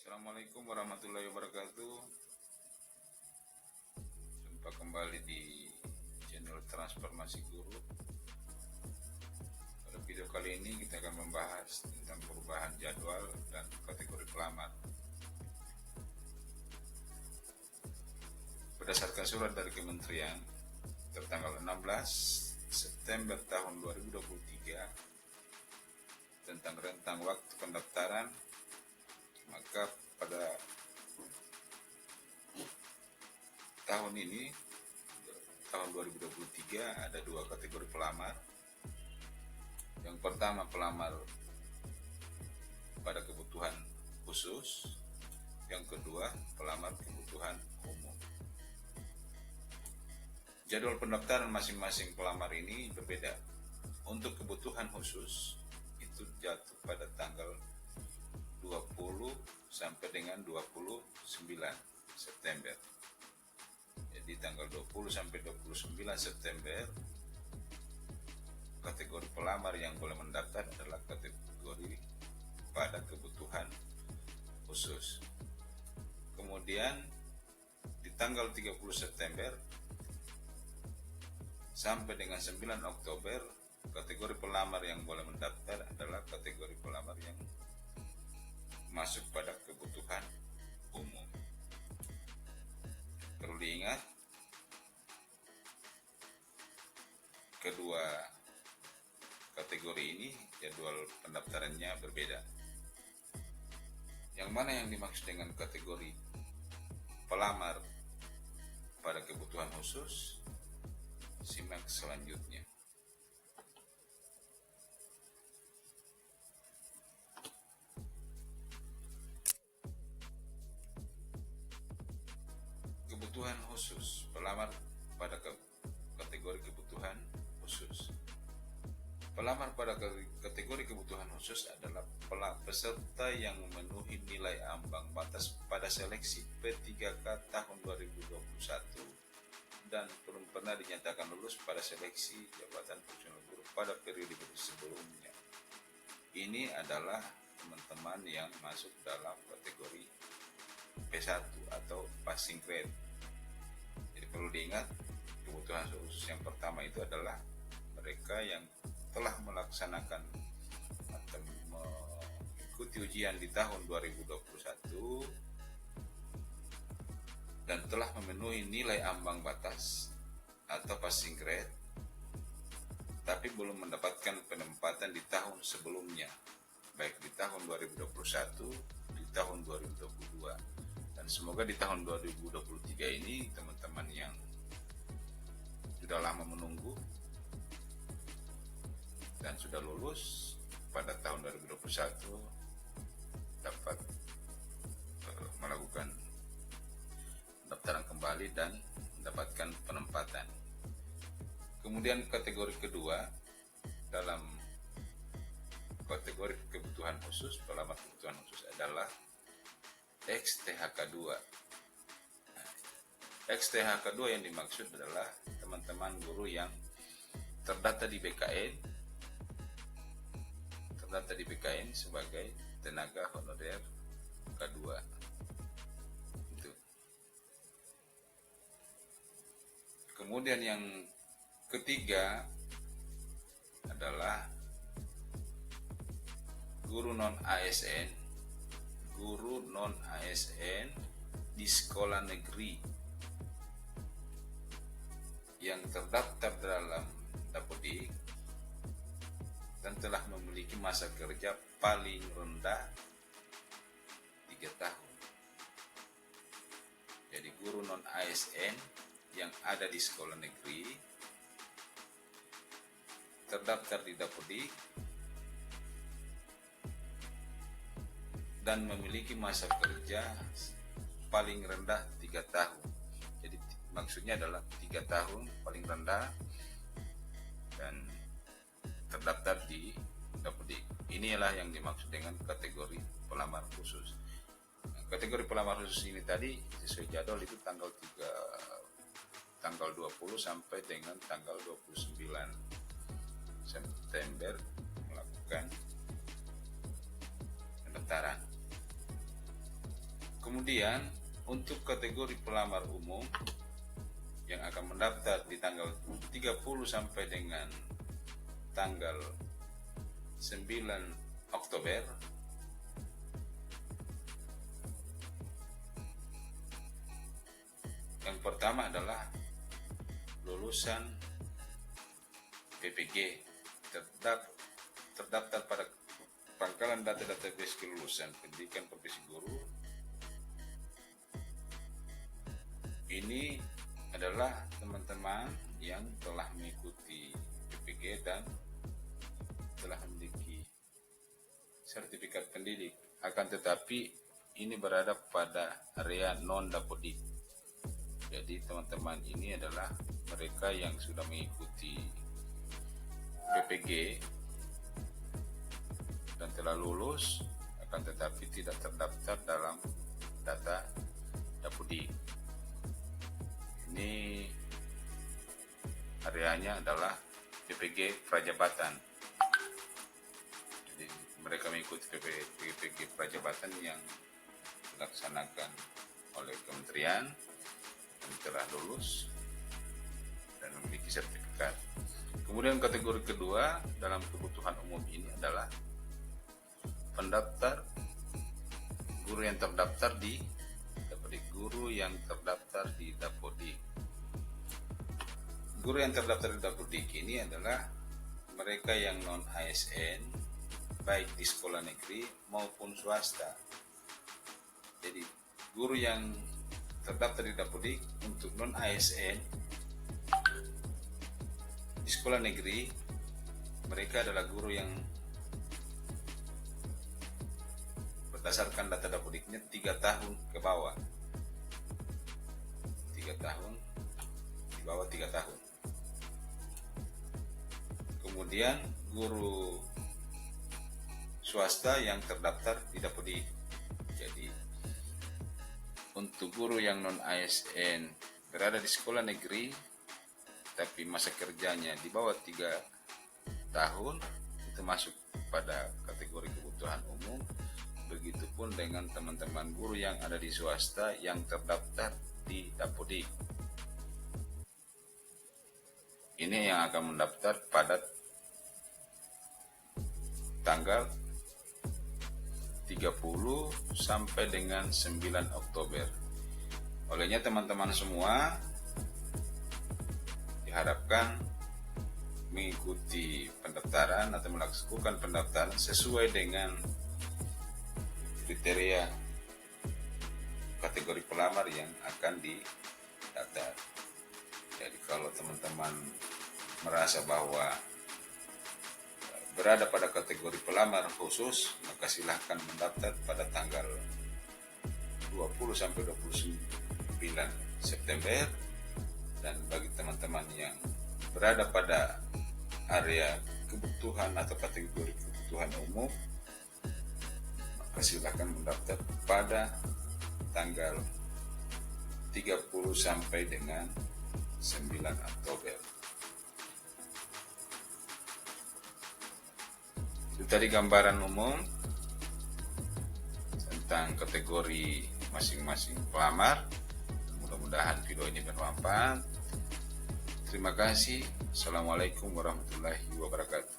Assalamualaikum warahmatullahi wabarakatuh. Jumpa kembali di channel Transformasi Guru. Pada video kali ini kita akan membahas tentang perubahan jadwal dan kategori pelamar. Berdasarkan surat dari Kementerian tertanggal 16 September tahun 2023 tentang rentang waktu pendaftaran, maka pada tahun ini, tahun 2023, ada dua kategori pelamar. Yang pertama, pelamar pada kebutuhan khusus. Yang kedua, pelamar kebutuhan umum. Jadwal pendaftaran masing-masing pelamar ini berbeda. Untuk kebutuhan khusus itu jatuh pada tanggal 20 sampai dengan 29 September. Jadi tanggal 20 sampai 29 September kategori pelamar yang boleh mendaftar adalah kategori pada kebutuhan khusus. Kemudian di tanggal 30 September sampai dengan 9 Oktober kategori pelamar yang boleh mendaftar adalah kategori pelamar yang masuk pada kebutuhan umum. Perlu diingat, kedua kategori ini jadwal pendaftarannya berbeda. Yang mana yang dimaksud dengan kategori pelamar pada kebutuhan khusus? Simak selanjutnya. Kebutuhan khusus, pelamar pada kategori kebutuhan khusus. Pelamar pada kategori kebutuhan khusus adalah peserta yang memenuhi nilai ambang batas pada seleksi P3K tahun 2021 dan belum pernah dinyatakan lulus pada seleksi jabatan fungsional guru pada periode sebelumnya. Ini adalah teman-teman yang masuk dalam kategori P1 atau passing grade. Jadi perlu diingat, kebutuhan khusus yang pertama itu adalah mereka yang telah melaksanakan atau mengikuti ujian di tahun 2021 dan telah memenuhi nilai ambang batas atau passing grade, tapi belum mendapatkan penempatan di tahun sebelumnya, baik di tahun 2021, di tahun 2022. Dan semoga di tahun 2023 ini teman-teman yang sudah lama menunggu dan sudah lulus pada tahun 2021 dapat melakukan pendaftaran kembali dan mendapatkan penempatan. Kemudian kategori kedua dalam kategori kebutuhan khusus, pelamar kebutuhan khusus adalah XTHK2. XTHK2 yang dimaksud adalah teman-teman guru yang terdaftar di BKN sebagai tenaga honorer K2. Itu. Kemudian yang ketiga adalah guru non ASN di sekolah negeri yang terdaftar dalam Dapodik dan telah memiliki masa kerja paling rendah 3 tahun. Jadi guru non ASN yang ada di sekolah negeri terdaftar di Dapodik dan memiliki masa kerja paling rendah 3 tahun. Jadi maksudnya adalah 3 tahun paling rendah dan terdaftar di Dapodik. Inilah yang dimaksud dengan kategori pelamar khusus. Kategori pelamar khusus ini tadi sesuai jadwal itu tanggal 20 sampai dengan tanggal 29 September melakukan pendaftaran. Kemudian untuk kategori pelamar umum yang akan mendaftar di tanggal 30 sampai dengan tanggal 9 Oktober, yang pertama adalah lulusan PPG terdaftar pada pangkalan data database kelulusan pendidikan profesi guru. Ini adalah teman-teman yang telah mengikuti PPG dan telah memiliki sertifikat pendidik, akan tetapi ini berada pada area non-dapodik. Jadi teman-teman ini adalah mereka yang sudah mengikuti PPG dan telah lulus, akan tetapi tidak terdaftar dalam data dapodik. Ini areanya adalah PPG Prajabatan. Jadi mereka mengikuti PPG Prajabatan yang dilaksanakan oleh kementerian dan telah lulus dan memiliki sertifikat. Kemudian kategori kedua dalam kebutuhan umum ini adalah pendaftar guru yang terdaftar di Dapodik. Guru yang terdaftar di Dapodik. Guru yang terdaftar di Dapodik ini adalah mereka yang non ASN, baik di sekolah negeri maupun swasta. Jadi guru yang terdaftar di Dapodik untuk non ASN di sekolah negeri, mereka adalah guru yang berdasarkan data Dapodiknya 3 tahun ke bawah. 3 tahun, di bawah 3 tahun. Kemudian guru swasta yang terdaftar di Dapodik. Jadi untuk guru yang non ASN berada di sekolah negeri tapi masa kerjanya di bawah 3 tahun, itu masuk pada kategori kebutuhan umum. Begitupun dengan teman-teman guru yang ada di swasta yang terdaftar di Dapodik. Ini yang akan mendaftar pada tanggal 30 sampai dengan 9 Oktober. Olehnya teman-teman semua diharapkan mengikuti pendaftaran atau melakukan pendaftaran sesuai dengan kriteria kategori pelamar yang akan didaftar. Jadi kalau teman-teman merasa bahwa berada pada kategori pelamar khusus, maka silahkan mendaftar pada tanggal 20 sampai 29 September. Dan bagi teman-teman yang berada pada area kebutuhan atau kategori kebutuhan umum, maka silakan mendaftar pada tanggal 30 sampai dengan 9 Oktober. Itu tadi gambaran umum tentang kategori masing-masing pelamar. Mudah-mudahan video ini bermanfaat. Terima kasih. Assalamualaikum warahmatullahi wabarakatuh.